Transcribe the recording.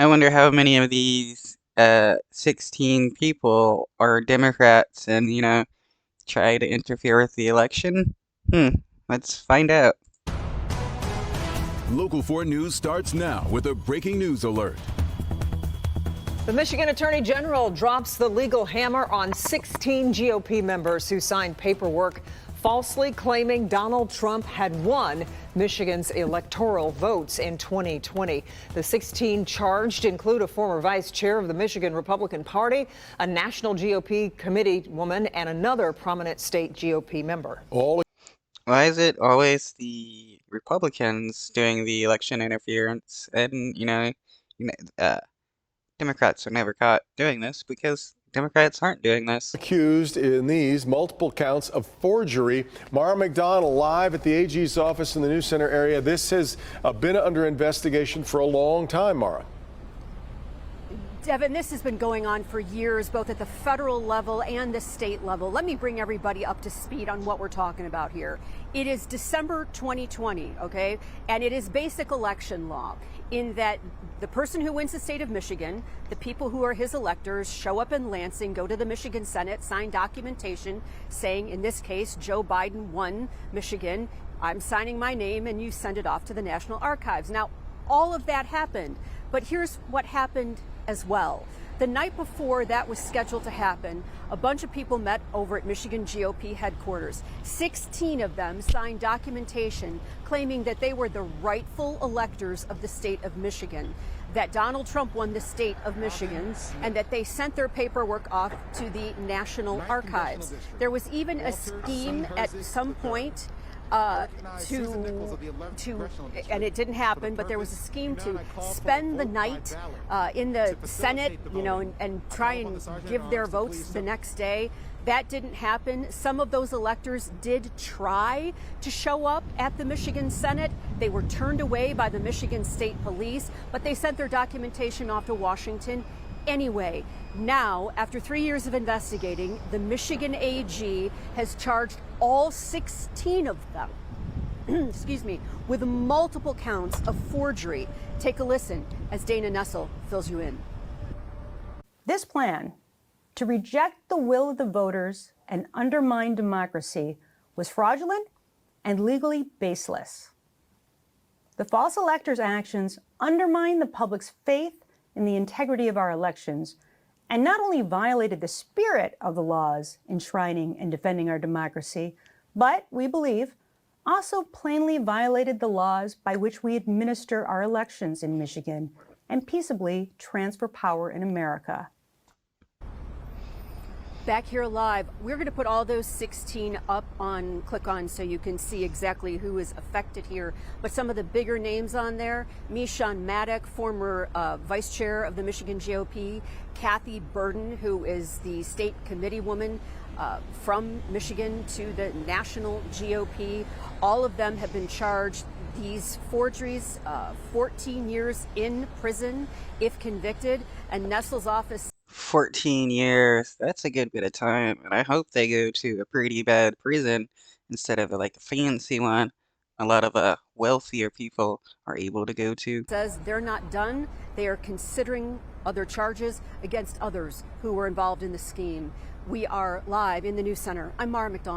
I wonder how many of these 16 people are Democrats and, try to interfere with the election? Hmm, let's find out. Local 4 News starts now with a breaking news alert. The Michigan Attorney General drops the legal hammer on 16 GOP members who signed paperwork falsely claiming Donald Trump had won Michigan's electoral votes in 2020. The 16 charged include a former vice chair of the Michigan Republican Party, a national GOP committee woman, and another prominent state GOP member. Why is it always the Republicans doing the election interference? And, Democrats are never caught doing this because Democrats aren't doing this. Accused in these multiple counts of forgery. Mara McDonald live at the AG's office in the News Center area. This has been under investigation for a long time, Mara. Devin, this has been going on for years, both at the federal level and the state level. Let me bring everybody up to speed on what we're talking about here. It is December 2020, okay? And it is basic election law in that the person who wins the state of Michigan, the people who are his electors, show up in Lansing, go to the Michigan Senate, sign documentation saying, in this case, Joe Biden won Michigan. I'm signing my name, and you send it off to the National Archives. Now, all of that happened, but here's what happened as well. The night before that was scheduled to happen, a bunch of people met over at Michigan GOP headquarters. 16 of them signed documentation claiming that they were the rightful electors of the state of Michigan, that Donald Trump won the state of Michigan, and that they sent their paperwork off to the National Archives. There was even a scheme at some point and it didn't happen, but there was a scheme to spend the night in the Senate, and try and give their votes the next day. That didn't happen. Some of those electors did try to show up at the Michigan Senate. They were turned away by the Michigan State Police, but they sent their documentation off to Washington anyway. Now, after 3 years of investigating, the Michigan AG has charged all 16 of them, excuse me, with multiple counts of forgery. Take a listen as Dana Nessel fills you in. This plan to reject the will of the voters and undermine democracy was fraudulent and legally baseless. The false electors' actions undermine the public's faith in the integrity of our elections, and not only violated the spirit of the laws enshrining and defending our democracy, but, we believe, also plainly violated the laws by which we administer our elections in Michigan and peaceably transfer power in America. Back here live, we're going to put all those 16 up on click on so you can see exactly who is affected here. But some of the bigger names on there: Meshawn Maddock, former vice chair of the Michigan GOP, Kathy Burden, who is the state committee woman from Michigan to the national GOP. All of them have been charged these forgeries, 14 years in prison if convicted, and Nessel's office. 14 years, that's a good bit of time, and I hope they go to a pretty bad prison instead of a fancy one a lot of wealthier people are able to go to. Says they're not done. They are considering other charges against others who were involved in the scheme. We are live in the News Center. I'm Mara McDonald.